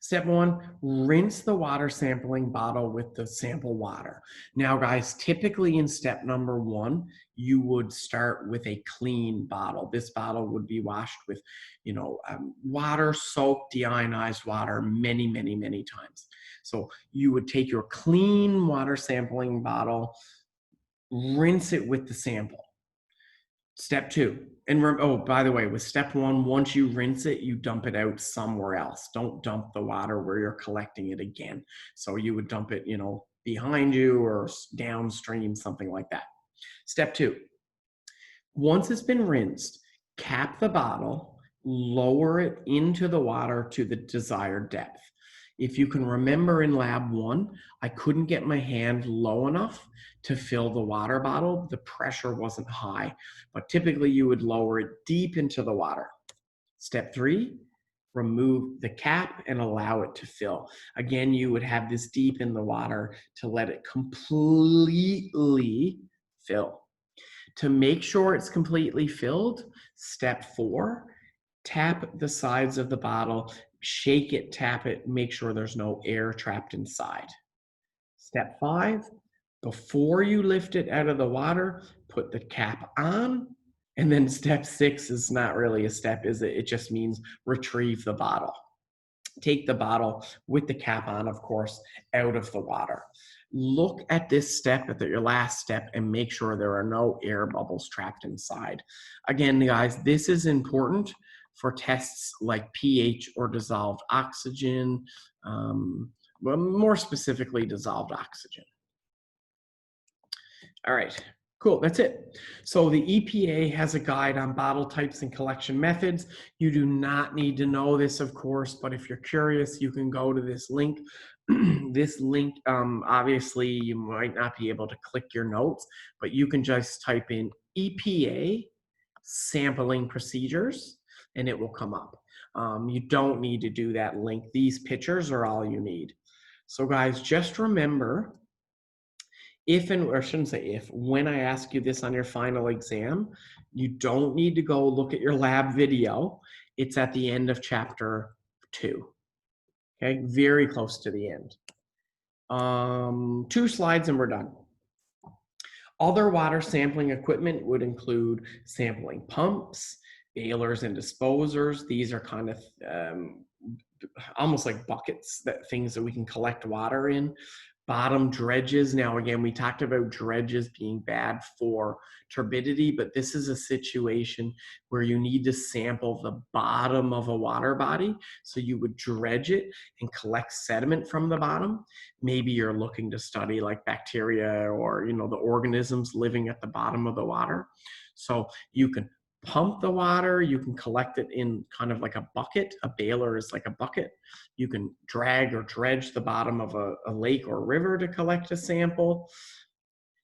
Step 1, rinse the water sampling bottle with the sample water. Now, guys, typically in step number 1, you would start with a clean bottle. This bottle would be washed with, water, soap, deionized water many, many, many times. So you would take your clean water sampling bottle, rinse it with the sample. Step 2, and by the way, with step 1, once you rinse it, you dump it out somewhere else. Don't dump the water where you're collecting it again. So you would dump it, behind you or downstream, something like that. Step 2, once it's been rinsed, cap the bottle, lower it into the water to the desired depth. If you can remember in lab 1, I couldn't get my hand low enough to fill the water bottle. The pressure wasn't high, but typically you would lower it deep into the water. Step 3, remove the cap and allow it to fill. Again, you would have this deep in the water to let it completely fill. To make sure it's completely filled, step 4, tap the sides of the bottle shake it, tap it, make sure there's no air trapped inside. Step 5, before you lift it out of the water, put the cap on. And then step 6 is not really a step, is it? It just means retrieve the bottle. Take the bottle with the cap on, of course, out of the water. Look at this step, at your last step, and make sure there are no air bubbles trapped inside. Again, guys, this is important for tests like pH or dissolved oxygen, well, more specifically dissolved oxygen. All right, cool, that's it. So the EPA has a guide on bottle types and collection methods. You do not need to know this, of course, but if you're curious, you can go to this link. This link, obviously, you might not be able to click your notes, but you can just type in EPA sampling procedures, and it will come up. You don't need to do that link. These pictures are all you need. So guys, just remember, if, and or I shouldn't say if, when I ask you this on your final exam, you don't need to go look at your lab video. It's at the end of chapter 2. Okay, very close to the end. 2 slides and we're done. Other water sampling equipment would include sampling pumps, balers and disposers. These are kind of almost like buckets, things that we can collect water in. Bottom dredges. Now, again, we talked about dredges being bad for turbidity, but this is a situation where you need to sample the bottom of a water body. So you would dredge it and collect sediment from the bottom. Maybe you're looking to study like bacteria or, the organisms living at the bottom of the water. So you can pump the water, you can collect it in kind of like a bucket. A baler is like a bucket. You can drag or dredge the bottom of a lake or river to collect a sample.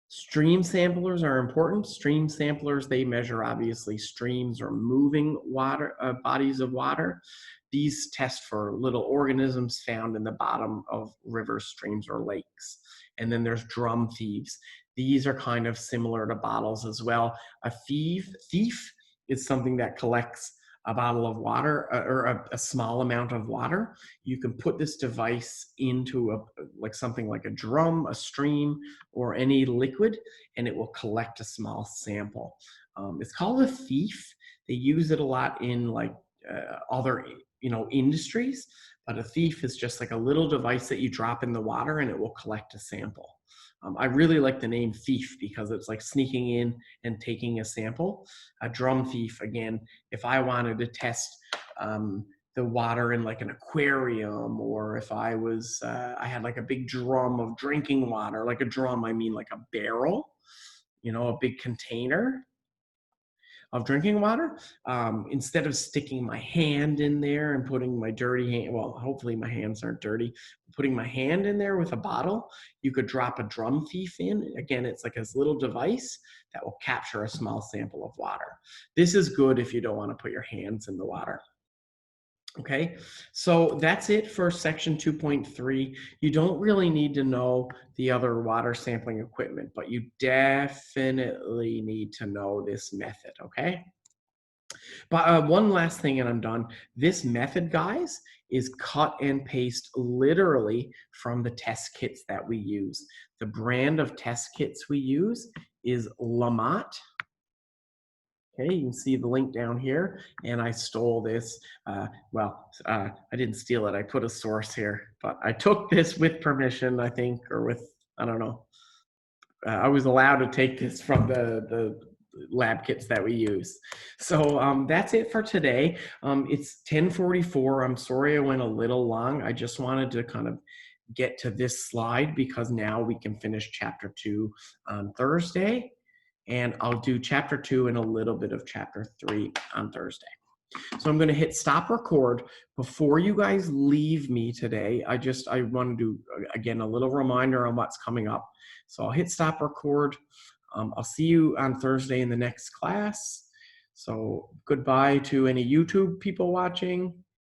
Stream samplers are important. Stream samplers, they measure obviously streams or moving water, bodies of water. These test for little organisms found in the bottom of rivers, streams, or lakes. And then there's drum thieves. These are kind of similar to bottles as well. A thief is something that collects a bottle of water or a small amount of water. You can put this device into something like a drum, a stream, or any liquid, and it will collect a small sample. It's called a thief. They use it a lot in other industries, but a thief is just like a little device that you drop in the water and it will collect a sample. I really like the name thief because it's like sneaking in and taking a sample. A drum thief, again, if I wanted to test the water in like an aquarium, or if I was, I had like a big drum of drinking water, like a drum, I mean like a barrel, a big container of drinking water, instead of sticking my hand in there and putting my dirty hand, well, hopefully my hands aren't dirty, putting my hand in there with a bottle, you could drop a drum thief in. Again, it's like this little device that will capture a small sample of water. This is good if you don't want to put your hands in the water. Okay, so that's it for section 2.3. You don't really need to know the other water sampling equipment, but you definitely need to know this method, okay? But one last thing and I'm done. This method, guys, is cut and paste literally from the test kits that we use. The brand of test kits we use is Lamont. Okay, you can see the link down here, and I stole this. I didn't steal it. I put a source here, but I took this with permission, I think, or with, I don't know. I was allowed to take this from the lab kits that we use. So that's it for today. It's 10:44. I'm sorry I went a little long. I just wanted to kind of get to this slide because now we can finish chapter 2 on Thursday. And I'll do chapter 2 and a little bit of chapter 3 on Thursday. So I'm going to hit stop record. Before you guys leave me today, I want to do, again, a little reminder on what's coming up. So I'll hit stop record. I'll see you on Thursday in the next class. So goodbye to any YouTube people watching.